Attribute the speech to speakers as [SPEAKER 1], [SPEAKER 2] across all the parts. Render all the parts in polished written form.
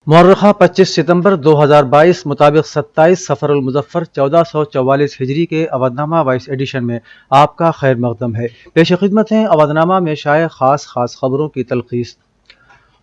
[SPEAKER 1] مورخہ 25 ستمبر 2022 مطابق 27 سفر المظفر 1444 ہجری کے اودھ نامہ وائس ایڈیشن میں آپ کا خیر مقدم ہے۔ پیش خدمت ہیں اودھ نامہ میں شائع خاص خبروں کی تلخیص۔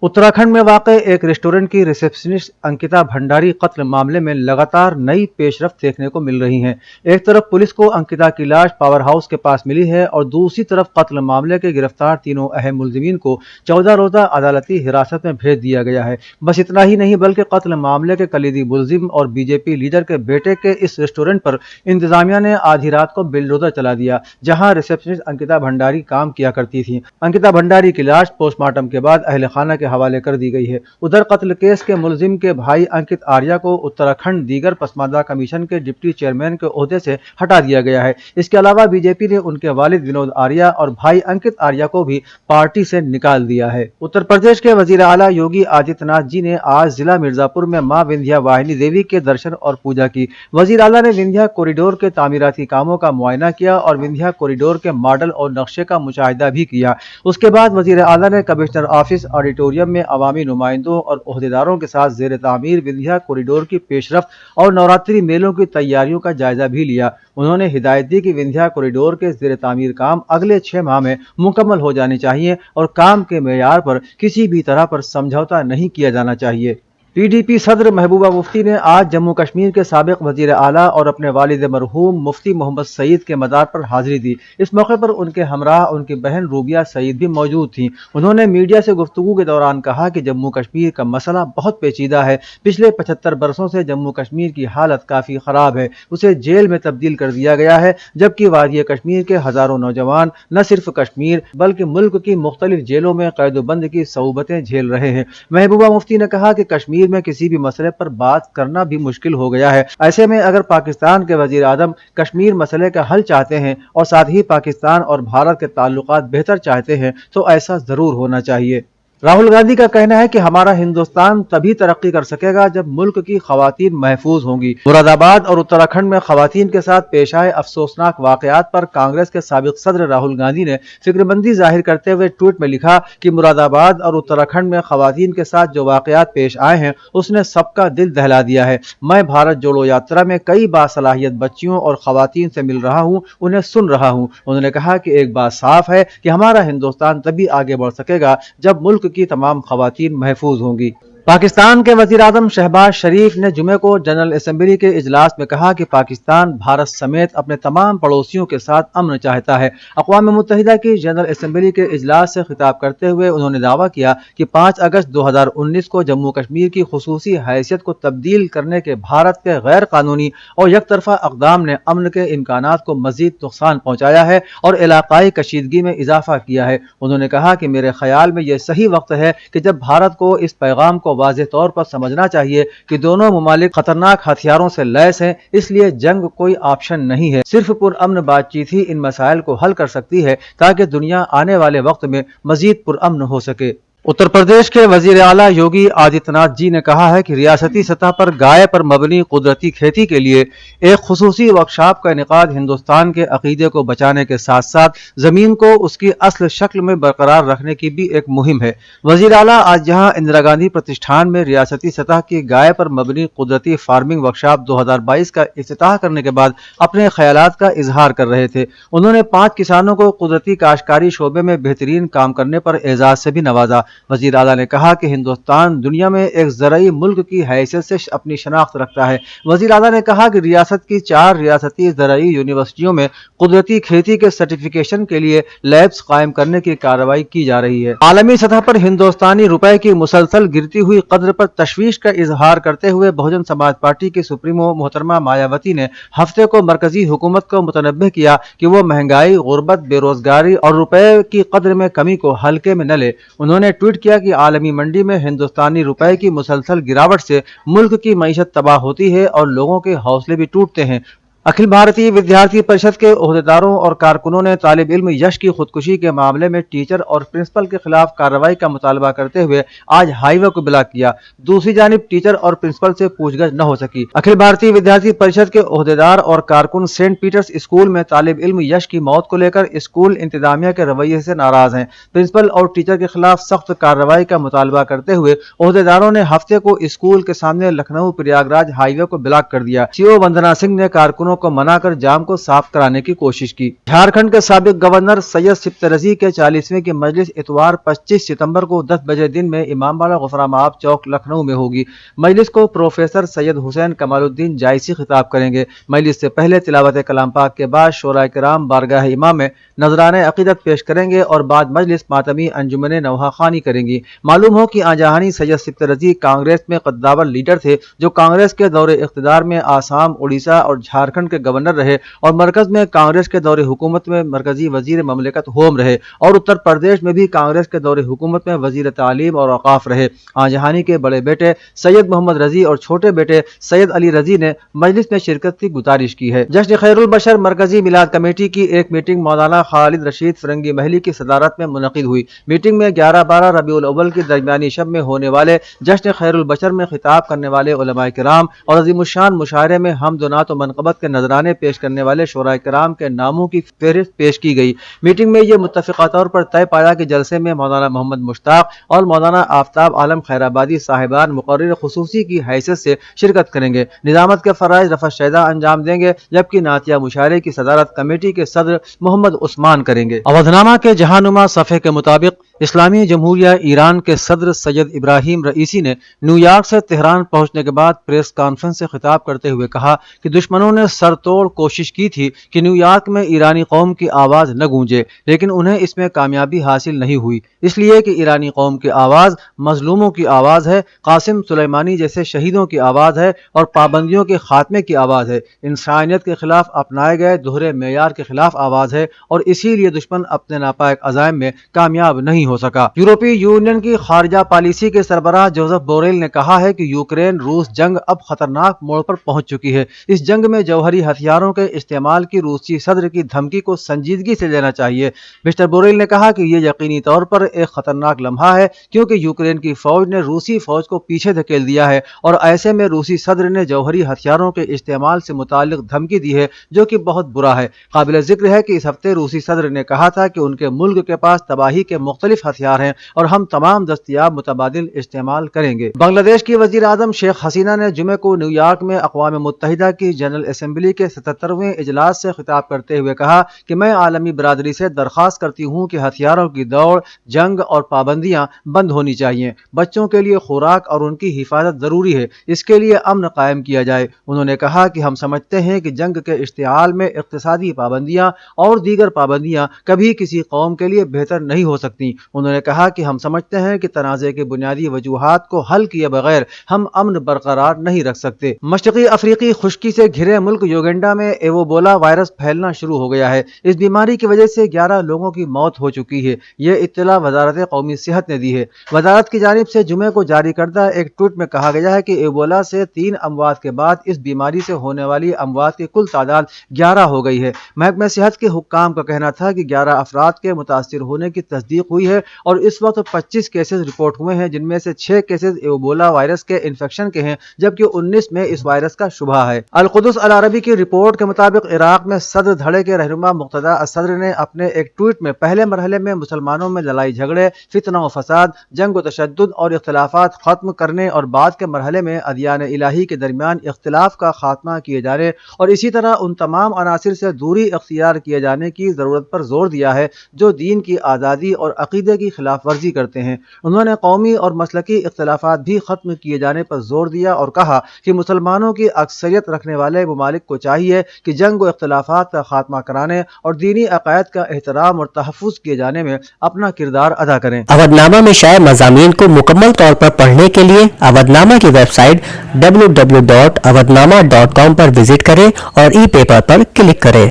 [SPEAKER 1] اتراکھنڈ میں واقع ایک ریسٹورنٹ کی ریسیپشنسٹ انکتا بھنڈاری قتل معاملے میں لگاتار نئی پیش رفت دیکھنے کو مل رہی ہیں۔ ایک طرف پولیس کو انکتا کی لاش پاور ہاؤس کے پاس ملی ہے اور دوسری طرف قتل معاملے کے گرفتار تینوں اہم ملزمین کو 14 روزہ عدالتی حراست میں بھیج دیا گیا ہے۔ بس اتنا ہی نہیں بلکہ قتل معاملے کے کلیدی ملزم اور بی جے پی لیڈر کے بیٹے کے اس ریسٹورنٹ پر انتظامیہ نے آدھی رات کو بلڈوزر چلا دیا جہاں ریسیپشنسٹ انکتا بھنڈاری کام کیا کرتی تھی۔ انکتا بھنڈاری کی لاش پوسٹ مارٹم کے بعد اہل خانہ کے حوالے کر دی گئی ہے۔ ادھر قتل کیس کے ملزم کے بھائی انکت آریہ کو اتراکھنڈ دیگر پسماندہ کمیشن کے ڈپٹی چیئرمین کے عہدے سے ہٹا دیا گیا ہے۔ اس کے علاوہ بی جے پی نے ان کے والد ونود آریہ اور بھائی انکت آریہ کو بھی پارٹی سے نکال دیا ہے۔ اتر پردیش کے وزیر اعلیٰ یوگی آدتیہ ناتھ جی نے آج ضلع مرزا پور میں ماں وندھیا واہنی دیوی کے درشن اور پوجا کی۔ وزیر اعلیٰ نے وندھیا کوریڈور کے تعمیراتی کاموں کا معائنہ کیا اور وندھیا کوریڈور کے ماڈل اور نقشے کا مشاہدہ بھی کیا۔ اس کے بعد وزیر اعلیٰ نے کمشنر آفس آڈیٹوریم میں عوامی نمائندوں اور عہدیداروں کے ساتھ زیر تعمیر وندھیا کوریڈور کی پیش رفت اور نوراتری میلوں کی تیاریوں کا جائزہ بھی لیا۔ انہوں نے ہدایت دی کہ وندھیا کوریڈور کے زیر تعمیر کام اگلے 6 ماہ میں مکمل ہو جانے چاہیے اور کام کے معیار پر کسی بھی طرح پر سمجھوتہ نہیں کیا جانا چاہیے۔ پی ڈی پی صدر محبوبہ مفتی نے آج جموں کشمیر کے سابق وزیر اعلیٰ اور اپنے والد مرحوم مفتی محمد سعید کے مزار پر حاضری دی۔ اس موقع پر ان کے ہمراہ ان کی بہن روبیہ سعید بھی موجود تھیں۔ انہوں نے میڈیا سے گفتگو کے دوران کہا کہ جموں کشمیر کا مسئلہ بہت پیچیدہ ہے۔ پچھلے 75 برسوں سے جموں کشمیر کی حالت کافی خراب ہے۔ اسے جیل میں تبدیل کر دیا گیا ہے، جبکہ وادی کشمیر کے ہزاروں نوجوان نہ صرف کشمیر بلکہ ملک کی مختلف جیلوں میں قید و بند کی صعوبتیں جھیل رہے ہیں۔ محبوبہ مفتی نے کہا کہ کشمیر میں کسی بھی مسئلے پر بات کرنا بھی مشکل ہو گیا ہے۔ ایسے میں اگر پاکستان کے وزیر اعظم کشمیر مسئلے کا حل چاہتے ہیں اور ساتھ ہی پاکستان اور بھارت کے تعلقات بہتر چاہتے ہیں تو ایسا ضرور ہونا چاہیے۔ راہل گاندھی کا کہنا ہے کہ ہمارا ہندوستان تبھی ترقی کر سکے گا جب ملک کی خواتین محفوظ ہوں گی۔ مراد آباد اور اتراکھنڈ میں خواتین کے ساتھ پیش آئے افسوسناک واقعات پر کانگریس کے سابق صدر راہل گاندھی نے فکرمندی ظاہر کرتے ہوئے ٹویٹ میں لکھا کہ مراد آباد اور اتراکھنڈ میں خواتین کے ساتھ جو واقعات پیش آئے ہیں اس نے سب کا دل دہلا دیا ہے۔ میں بھارت جوڑو یاترا میں کئی باصلاحیت بچیوں اور خواتین سے مل رہا ہوں، انہیں سن رہا ہوں۔ انہوں نے کہا کہ ایک بات صاف ہے کہ ہمارا ہندوستان تبھی آگے بڑھ سکے گا جب ملک کی تمام خواتین محفوظ ہوں گی۔ پاکستان کے وزیر اعظم شہباز شریف نے جمعے کو جنرل اسمبلی کے اجلاس میں کہا کہ پاکستان بھارت سمیت اپنے تمام پڑوسیوں کے ساتھ امن چاہتا ہے۔ اقوام متحدہ کی جنرل اسمبلی کے اجلاس سے خطاب کرتے ہوئے انہوں نے دعویٰ کیا کہ 5 اگست 2019 کو جموں کشمیر کی خصوصی حیثیت کو تبدیل کرنے کے بھارت کے غیر قانونی اور یک طرفہ اقدام نے امن کے امکانات کو مزید نقصان پہنچایا ہے اور علاقائی کشیدگی میں اضافہ کیا ہے۔ انہوں نے کہا کہ میرے خیال میں یہ صحیح وقت ہے کہ جب بھارت کو اس پیغام کو واضح طور پر سمجھنا چاہیے کہ دونوں ممالک خطرناک ہتھیاروں سے لیس ہیں، اس لیے جنگ کوئی آپشن نہیں ہے۔ صرف پرامن بات چیت ہی ان مسائل کو حل کر سکتی ہے تاکہ دنیا آنے والے وقت میں مزید پرامن ہو سکے۔ اتر پردیش کے وزیر اعلیٰ یوگی آدتیہ ناتھ جی نے کہا ہے کہ ریاستی سطح پر گائے پر مبنی قدرتی کھیتی کے لیے ایک خصوصی ورکشاپ کا انعقاد ہندوستان کے عقیدے کو بچانے کے ساتھ ساتھ زمین کو اس کی اصل شکل میں برقرار رکھنے کی بھی ایک مہم ہے۔ وزیر اعلیٰ آج یہاں اندرا گاندھی پرتشٹھان میں ریاستی سطح کی گائے پر مبنی قدرتی فارمنگ ورکشاپ 2022 کا افتتاح کرنے کے بعد اپنے خیالات کا اظہار کر رہے تھے۔ انہوں نے 5 کسانوں کو قدرتی کاشتکاری شعبے میں بہترین کام کرنے پر اعزاز سے بھی نوازا۔ وزیر اعلیٰ نے کہا کہ ہندوستان دنیا میں ایک زرعی ملک کی حیثیت سے اپنی شناخت رکھتا ہے۔ وزیر اعلیٰ نے کہا کہ ریاست کی 4 ریاستی زرعی یونیورسٹیوں میں قدرتی کھیتی کے سرٹیفکیشن کے لیے لیبز قائم کرنے کی کارروائی کی جا رہی ہے۔ عالمی سطح پر ہندوستانی روپے کی مسلسل گرتی ہوئی قدر پر تشویش کا اظہار کرتے ہوئے بہوجن سماج پارٹی کی سپریمو محترمہ مایاوتی نے ہفتے کو مرکزی حکومت کو متنبہ کیا کہ وہ مہنگائی، غربت، بے روزگاری اور روپے کی قدر میں کمی کو ہلکے میں نہ لے۔ انہوں نے ٹویٹ کیا کہ عالمی منڈی میں ہندوستانی روپے کی مسلسل گراوٹ سے ملک کی معیشت تباہ ہوتی ہے اور لوگوں کے حوصلے بھی ٹوٹتے ہیں۔ अखिल भारतीय विद्यार्थी परिषद के ओहदेदारों और कारकुनों ने तालिब इल्म यश की खुदकुशी के मामले में टीचर और प्रिंसिपल के खिलाफ कार्रवाई का मुतालबा करते हुए आज हाईवे को ब्लॉक किया। दूसरी जानिब टीचर और प्रिंसिपल से पूछगछ न हो सकी। अखिल भारतीय विद्यार्थी परिषद के ओहदेदार और कारकुन सेंट पीटर्स स्कूल में तालिब इल्म यश की मौत को लेकर स्कूल इंतजामिया के रवैये से नाराज हैं। प्रिंसिपल और टीचर के खिलाफ सख्त कार्रवाई का मुतालबा करते हुए ओहदेदारों ने हफ्ते को स्कूल के सामने लखनऊ प्रयागराज हाईवे को ब्लॉक कर दिया। सीओ वंदना सिंह ने कारकुनों को मनाकर जाम को साफ कराने की कोशिश की। झारखंड के साबिक गवर्नर सैयद सिब्त-ए-रज़ी के 40वें की मजलिस इतवार 25 सितंबर को 10 बजे दिन में इमामबाड़ा गुफरामाब चौक लखनऊ में होगी। मजलिस को प्रोफेसर सैयद हुसैन कमालुद्दीन जायसी खिताब करेंगे। मजलिस से पहले तिलावत कलाम पाक के बाद शोरा किराम बारगाह इमाम में नजराने अकीदत पेश करेंगे और बाद मजलिस मातमी अंजुमने नौहा खानी करेंगी। मालूम हो कि आजहानी सैयद सिब्त-ए-रज़ी कांग्रेस में कद्दावर लीडर थे जो कांग्रेस के दौरे इख्तिदार में आसाम, उड़ीसा और झारखंड के गवर्नर रहे और मरकज में कांग्रेस के दौरे हुकूमत में मरकजी वजीर ममलिकत होम रहे और उत्तर प्रदेश में भी कांग्रेस के दौरे हुकूमत में वजीर तालीम और औकाफ रहे। आजहानी के बड़े बेटे सैयद मोहम्मद रजी और छोटे बेटे सैयद अली रजी ने मजलिस में शिरकत की गुजारिश की है। जश्न खैरुल बशर मरकजी मिलाद कमेटी की एक मीटिंग मौलाना खालिद रशीद फिरंगी महली की सदारत में मुनक़िद हुई। मीटिंग में 11-12 रबीउल अव्वल की दरमियानी शब में होने वाले जश्न खैरुल बशर में खिताब करने वाले उलमाए किराम और अज़ीमुश्शान मुशायरे में हमद व नात व मनक़बत के नजराने पेश करने वाले शोराए किराम के नामों की फहरिस्त पेश की गई। मीटिंग में यह मुत्तफ़िक़ा तौर पर तय पाया कि जलसे में मौलाना मोहम्मद मुश्ताक और मौलाना आफ्ताब आलम खैराबादी साहिबान मुक़र्रिर ख़ुसूसी की हैसियत से शिरकत करेंगे। निज़ामत के फ़राइज़ रफ़त शैदा अंजाम देंगे, जबकि नातिया मुशायरे की सदारत कमेटी के सदर मोहम्मद उस्मान करेंगे। अवधनामा के जहानुमा सफ़े के मुताबिक इस्लामी जमहूरिया ईरान के सदर सैयद इब्राहिम रईसी ने न्यूयॉर्क से तेहरान पहुंचने के बाद प्रेस कॉन्फ्रेंस से खिताब करते हुए कहा कि दुश्मनों ने सरतोड़ कोशिश की थी कि न्यूयॉर्क में ईरानी कौम की आवाज़ न गूंजे, लेकिन उन्हें इसमें कामयाबी हासिल नहीं हुई, इसलिए कि ईरानी कौम की आवाज़ मजलूमों की आवाज़ है, कासिम सुलेमानी जैसे शहीदों की आवाज़ है और पाबंदियों के खात्मे की आवाज़ है, इंसानियत के खिलाफ अपनाए गए दोहरे मेयार के खिलाफ आवाज़ है और इसीलिए दुश्मन अपने नापाक अज़ाइम में कामयाब नहीं हो सका। यूरोपीय यूनियन की खारजा पॉलिसी के सरबराह जोसेफ बोरेल ने कहा है कि यूक्रेन रूस जंग अब खतरनाक मोड़ पर पहुंच चुकी है। इस जंग में जौहरी हथियारों के इस्तेमाल की रूसी सदर की धमकी को संजीदगी से लेना चाहिए। मिस्टर बोरेल ने कहा कि यह यकीनी तौर पर एक खतरनाक लम्हा है क्योंकि यूक्रेन की फौज ने रूसी फौज को पीछे धकेल दिया है और ऐसे में रूसी सदर ने जौहरी हथियारों के इस्तेमाल से मुताल्लिक धमकी दी है जो कि बहुत बुरा है। काबिल जिक्र है कि इस हफ्ते रूसी सदर ने कहा था कि उनके मुल्क के पास तबाही के मुख्तलिफ हथियार हैं और हम तमाम दस्तयाब मुतबादिल इस्तेमाल करेंगे। बांग्लादेश की वजीर आजम शेख हसीना ने जुमे को न्यूयॉर्क में अक़वाम मुत्तहिदा की जनरल असेंबली के 77वें इजलास से खिताब करते हुए कहा कि मैं आलमी बरादरी से दरख्वास्त करती हूँ कि हथियारों की दौड़, जंग और पाबंदियाँ बंद होनी चाहिए। बच्चों के लिए खुराक और उनकी हिफाजत जरूरी है, इसके लिए अमन कायम किया जाए। उन्होंने कहा कि हम समझते हैं कि जंग के इश्तिआल में इक़्तिसादी पाबंदियाँ और दीगर पाबंदियाँ कभी किसी कौम के लिए बेहतर नहीं हो सकती। उन्होंने कहा कि हम समझते हैं कि तनाज़े के बुनियादी वजूहात को हल किए बगैर हम अमन बरकरार नहीं रख सकते। मशरक़ी अफ्रीकी खुश्की से घिरे मुल्क युगांडा में एबोला वायरस फैलना शुरू हो गया है। इस बीमारी की वजह से 11 लोगों की मौत हो चुकी है। यह इत्तला वजारत कौमी सेहत ने दी है। वजारत की जानिब से जुमे को जारी करदा एक ट्वीट में कहा गया है कि एबोला से 3 अमवात के बाद इस बीमारी से होने वाली अमवात की कुल तादाद 11 हो गई है। महकमा सेहत के हुक्काम का कहना था कि 11 अफराद के मुतासिर होने की तस्दीक हुई है और इस वक्त 25 केसेस रिपोर्ट हुए हैं, जिनमें से 6 केसेस एबोला वायरस के इन्फेक्शन के हैं, जबकि 19 में इस वायरस का शुबहा है। अल कुदस अल अरबी की रिपोर्ट के मुताबिक इराक में सदर धड़े के रहनुमा मुक्तदा असदर ने अपने एक ट्वीट में पहले मरहले में मुसलमानों में लड़ाई झगड़े, फितना व फसाद, जंग व तशद्दुद और इख्तिलाफात खत्म करने और बाद के मरहले में अदियान इलाही के दरमियान इख्तिलाफ का खात्मा किए जाने और इसी तरह उन तमाम अनासिर से दूरी इख्तियार किए जाने की जरूरत पर जोर दिया है जो दीन की आज़ादी और अकीदे की खिलाफ वर्जी करते हैं। उन्होंने कौमी और मसलकी इख्तिलाफात भी खत्म किए जाने पर जोर दिया और कहा कि मुसलमानों की अक्सरियत रखने वाले ममालिक को चाहिए कि जंग व इख्तिलाफात का खात्मा कराने और दीनी अकायद का एहतराम और तहफ़्फ़ुज़ किए जाने में अपना किरदार अदा करें।
[SPEAKER 2] अवधनामा में शाये मज़ामीन को मुकम्मल तौर पर पढ़ने के लिए अवधनामा की वेबसाइट www.awadnama.com पर विजिट करें और ई पेपर पर क्लिक करें।